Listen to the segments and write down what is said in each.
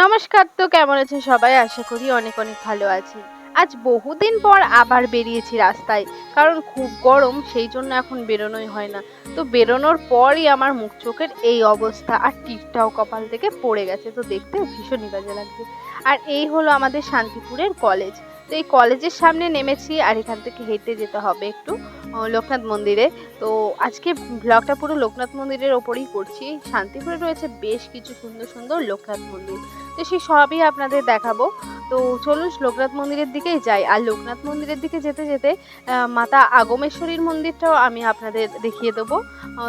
নমস্কার। তো কেমন আছেন সবাই? আশা করি অনেক অনেক ভালো আছেন। আজ বহুদিন পর আবার বেরিয়েছি রাস্তায়। কারণ খুব গরম, সেই জন্য এখন বেরোনোই হয় না। তো বেরোনোর পরই আমার মুখ চোখের এই অবস্থা। আর টিপটাও কপাল থেকে পড়ে গেছে। তো দেখতে ভীষণই বাজে লাগছে। আর এই হলো আমাদের শান্তিপুরের কলেজ। তো এই কলেজের সামনে নেমেছি আর এখান থেকে হেঁটে যেতে হবে একটু লোকনাথ মন্দিরে। তো আজকে ভ্লগটা পুরো লোকনাথ মন্দিরের ওপরেই করছি। শান্তিপুরে রয়েছে বেশ কিছু সুন্দর সুন্দর লোকনাথ মন্দির। তো সেই সবই আপনাদের দেখাবো। তো চলুন লোকনাথ মন্দিরের দিকেই যাই। আর লোকনাথ মন্দিরের দিকে যেতে যেতে মাতা আগমেশ্বরীর মন্দিরটাও আমি আপনাদের দেখিয়ে দেবো।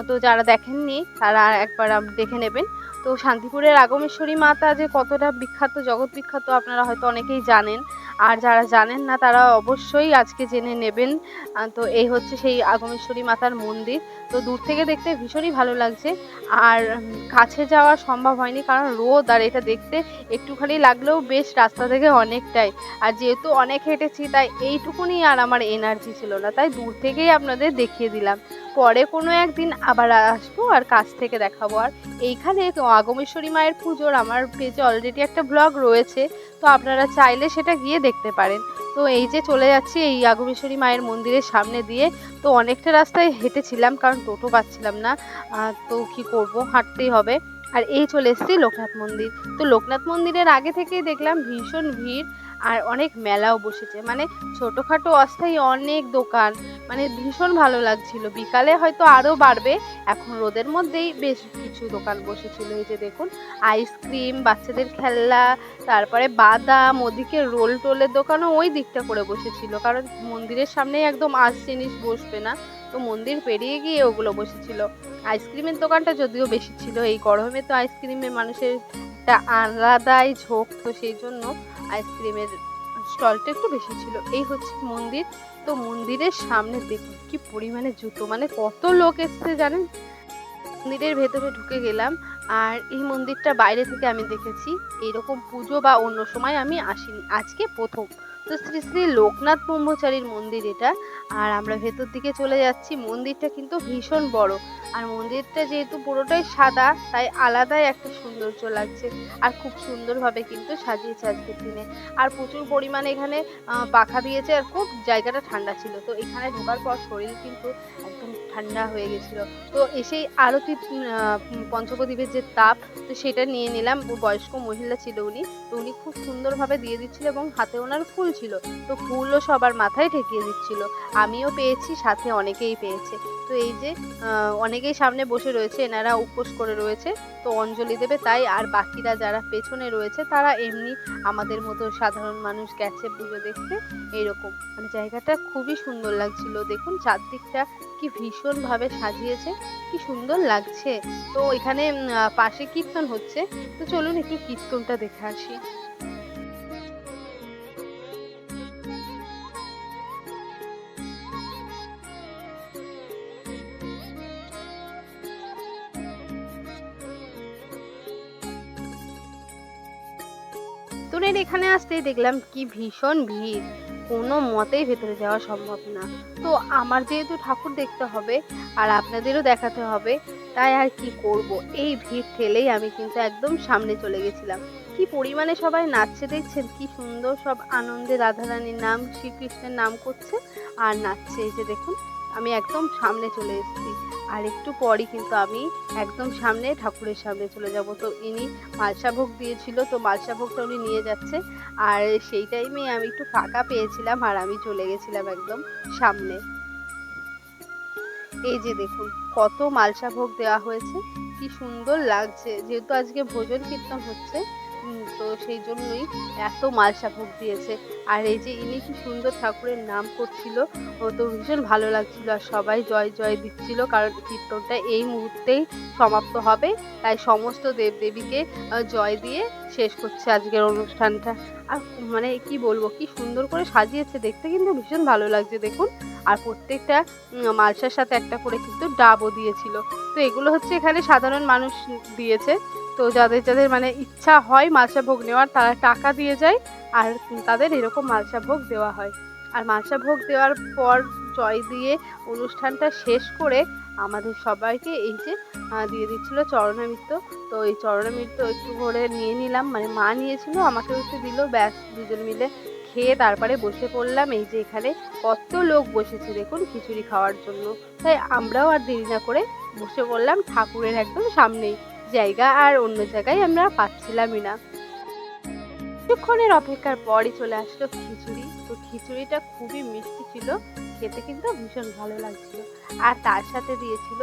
তো যারা দেখেননি তারা একবার দেখে নেবেন। তো শান্তিপুরের আগমেশ্বরী মাতা যে কতটা বিখ্যাত, জগৎ বিখ্যাত, আপনারা হয়তো অনেকেই জানেন। আর যারা জানেন না তারা অবশ্যই আজকে জেনে নেবেন। তো এই হচ্ছে সেই আগমেশ্বরী মাতার মন্দির। তো দূর থেকে দেখতে ভীষণই ভালো লাগছে। আর কাছে যাওয়া সম্ভব হয়নি কারণ রোদ, আর এটা দেখতে একটুখানি লাগলেও বেশ রাস্তা থেকে অনেকটাই। আর যেহেতু অনেক হেঁটেছি তাই এইটুকুনি আর আমার এনার্জি ছিল না, তাই দূর থেকেই আপনাদের দেখিয়ে দিলাম। পরে কোনো একদিন আবার আসবো আর কাছ থেকে দেখাবো। আর এইখানে আগমেশ্বরী মায়ের পুজোর আমার পেজে অলরেডি একটা ব্লগ রয়েছে, তো আপনারা চাইলে সেটা গিয়ে দেখতে পারেন। তো এই যে চলে যাচ্ছি এই আগমেশ্বরী মায়ের মন্দিরের সামনে দিয়ে। তো অনেকটা রাস্তায় হেঁটেছিলাম কারণ টোটো পাচ্ছিলাম না। তো কি করব, হাঁটতেই হবে। আর এই চলে এসেছি লোকনাথ মন্দির। তো লোকনাথ মন্দিরের আগে থেকেই দেখলাম ভীষণ ভিড় আর অনেক মেলাও বসেছে, মানে ছোটখাটো অস্থায়ী অনেক দোকান, মানে ভীষণ ভালো লাগছিল। বিকালে হয়তো আরো বাড়বে, এখন রোদের মধ্যেই বেশ কিছু দোকান বসেছিল। এই যে দেখুন, আইসক্রিম, বাচ্চাদের খেলনা, তারপরে বাদাম, ওদিকে রোল টোলের দোকানও ওই দিকটা করে বসেছিল, কারণ মন্দিরের সামনেই একদম আজ জিনিস বসবে না, তো মন্দির পেরিয়ে গিয়ে ওগুলো বসেছিল। আইসক্রিমের দোকানটা যদিও বেশি ছিল, এই গরমে তো আইসক্রিমে মানুষের একটা আলাদাই ঝোঁক, তো সেই জন্য আইসক্রিমের স্টলটা একটু বেশি ছিল। এই হচ্ছে মন্দির। তো মন্দিরের সামনে দেখুন কি পরিমাণে জুতো, মানে কত লোক এসছে জানেন। মন্দিরের ভেতরে ঢুকে গেলাম। আর এই মন্দিরটা বাইরে থেকে আমি দেখেছি, এরকম পুজো বা অন্য সময় আমি আসিনি, আজকে প্রথম। তো শ্রী শ্রী লোকনাথ ব্রহ্মচারীর মন্দির এটা। আর আমরা ভেতর দিকে চলে যাচ্ছি। মন্দিরটা কিন্তু ভীষণ বড়। আর মন্দিরটা যেহেতু পুরোটাই সাদা, তাই আলাদাই একটা সৌন্দর্য লাগছে। আর খুব সুন্দরভাবে কিন্তু সাজিয়েছে আজকের দিনে। আর প্রচুর পরিমাণে এখানে পাখা দিয়েছে আর খুব জায়গাটা ঠান্ডা ছিল। তো এখানে ঢোকার পর শরীর কিন্তু একদম ঠান্ডা হয়ে গেছিল। তো এসেই আরতি পঞ্চপ্রদীপের যে তাপ, তো সেটা নিয়ে নিলাম। বয়স্ক মহিলা ছিল উনি, তো উনি খুব সুন্দরভাবে দিয়ে দিচ্ছিল এবং হাতে ওনার ফুল ছিল, তো ফুলও সবার মাথায় ঠেকিয়ে দিচ্ছিল। আমিও পেয়েছি, সাথে অনেকেই পেয়েছে। তো এই যে অনেকেই সামনে বসে রয়েছে, এনারা উপোস করে রয়েছে, তো অঞ্জলি দেবে তাই। আর বাকিরা যারা পেছনে রয়েছে তারা এমনি আমাদের মতো সাধারণ মানুষ গেছে পুজো দেখতে। এইরকম মানে জায়গাটা খুবই সুন্দর লাগছিল। দেখুন চারদিকটা কি ভীষণ ভাবে সাজিয়েছে, কি সুন্দর লাগছে। তো এখানে পাশে কীর্তন হচ্ছে, তো চলুন একটু কীর্তনটা দেখে আসি। কীর্তনের এখানে আসতেই দেখলাম কি ভীষণ ভিড়, কোনো মতেই ভেতরে যাওয়া সম্ভব না। তো আমার যেহেতু ঠাকুর দেখতে হবে আর আপনাদেরও দেখাতে হবে, তাই আর কি করব, এই ভিড় ঠেলেই আমি কিন্তু একদম সামনে চলে গেছিলাম। কি পরিমাণে সবাই নাচছে দেখছেন, কি সুন্দর সব আনন্দে রাধারানীর নাম, শ্রীকৃষ্ণের নাম করছে আর নাচছে। এই যে দেখুন, আমি একদম সামনে চলে এসেছি। আর একটু পরই কিন্তু আমি একদম সামনে ঠাকুরের সামনে চলে যাব। তো ইনি মালসা ভোগ দিয়েছিল, তো মালসা ভোগটা উনি নিয়ে যাচ্ছে। আর সেই টাইমে আমি একটু ফাঁকা পেয়েছিলাম আর আমি চলে গেছিলাম একদম সামনে। এই যে দেখুন কত মালসা ভোগ দেওয়া হয়েছে, কি সুন্দর লাগছে। যেহেতু আজকে ভোজন কীর্তন হচ্ছে, তো সেই জন্যই এত মালসা ভোগ দিয়েছে। আর এই যে ইনি কি সুন্দর ঠাকুরের নাম করছিল, ও তো ভীষণ ভালো লাগছিল। আর সবাই জয় জয় দিচ্ছিল, কারণ কীর্তনটা এই মুহূর্তেই সমাপ্ত হবে, তাই সমস্ত দেবদেবীকে জয় দিয়ে শেষ করছে আজকের অনুষ্ঠানটা। আর মানে কি বলবো, কি সুন্দর করে সাজিয়েছে, দেখতে কিন্তু ভীষণ ভালো লাগছে দেখুন। আর প্রত্যেকটা মালসার সাথে একটা করে কিন্তু ডাবও দিয়েছিল। তো এগুলো হচ্ছে এখানে সাধারণ মানুষ দিয়েছে। তো যাদের যাদের মানে ইচ্ছা হয় মালসা ভোগ নেওয়ার, তারা টাকা দিয়ে যায় আর তাদের এরকম মালসা ভোগ দেওয়া হয়। আর মালসা ভোগ দেওয়ার পর জয় দিয়ে অনুষ্ঠানটা শেষ করে আমাদের সবাইকে এই যে দিয়ে দিচ্ছিল চরণামৃত। তো এই চরণামৃত একটু করে নিয়ে নিলাম, মানে মা নিয়েছিল আমাকেও একটু দিল, ব্যাস দুজন মিলে খেয়ে তারপরে বসে পড়লাম। এই যে এখানে কত লোক বসেছে দেখুন খিচুড়ি খাওয়ার জন্য। তাই আমরাও আর দেরি না করে বসে পড়লাম ঠাকুরের একদম সামনেই। জায়গা আর অন্য জায়গায় আমরা পাচ্ছিলামই না। কিছুক্ষণের অপেক্ষার পরই চলে আসলো খিচুড়ি। তো খিচুড়িটা খুবই মিষ্টি ছিল, খেতে কিন্তু ভীষণ ভালো লাগছিল। আর তার সাথে দিয়েছিল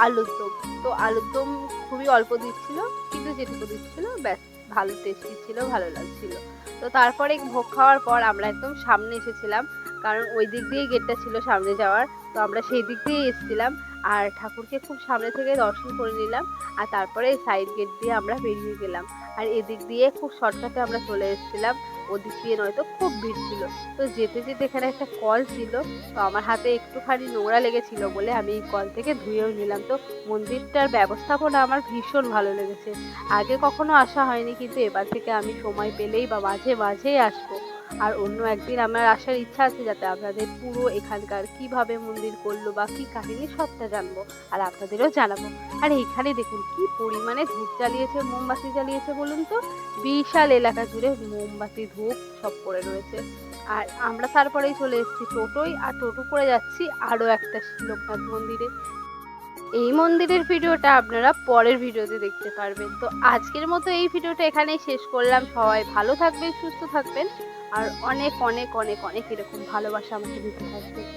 আলুর দম। তো আলুর দম খুবই অল্প দিচ্ছিল, কিন্তু যেটুকু দিচ্ছিল ব্যাস ভালো টেস্টি ছিল, ভালো লাগছিল। তো তারপরে ভোগ খাওয়ার পর আমরা একদম সামনে এসেছিলাম, কারণ ওই দিক দিয়েই গেটটা ছিল সামনে যাওয়ার। তো আমরা সেই দিক দিয়েই এসেছিলাম আর ঠাকুরকে খুব সামনে থেকে দর্শন করে নিলাম। আর তারপরে সাইড গেট দিয়ে আমরা বেরিয়ে গেলাম। আর এদিক দিয়ে খুব শর্টকাটে আমরা চলে এসেছিলাম, ওদিক দিয়ে নয়তো খুব ভিড় ছিল। তো যেতে যেতে এখানে একটা কল ছিল, তো আমার হাতে একটুখানি নোংরা লেগেছিল বলে আমি এই কল থেকে ধুয়েও নিলাম। তো মন্দিরটার ব্যবস্থাপনা আমার ভীষণ ভালো লেগেছে। আগে কখনো আসা হয়নি, কিন্তু এবার থেকে আমি সময় পেলেই বা মাঝে মাঝেই আসবো। আর অন্য একদিন আমার আসার ইচ্ছা আছে, যাতে আপনাদের পুরো এখানকার কিভাবে মন্দির করলো বা কি কাহিনী সবটা জানবো আর আপনাদেরও জানাবো। আর এইখানে দেখুন কি পরিমাণে ধূপ জ্বালিয়েছে, মোমবাতি জ্বালিয়েছে বলুন তো। বিশাল এলাকা জুড়ে মোমবাতি ধূপ সব পড়ে রয়েছে। আর আমরা তারপরেই চলে এসেছি টোটোয়, আর টোটো করে যাচ্ছি আরো একটা লোকনাথ মন্দিরে। এই মন্দিরের ভিডিওটা আপনারা পরের ভিডিওতে দেখতে পারবেন। তো আজকের মতো এই ভিডিওটা এখানেই শেষ করলাম। সবাই ভালো থাকবেন, সুস্থ থাকবেন, আর অনেক অনেক অনেক অনেক এরকম ভালোবাসা আমাকে দিতে থাকবেন।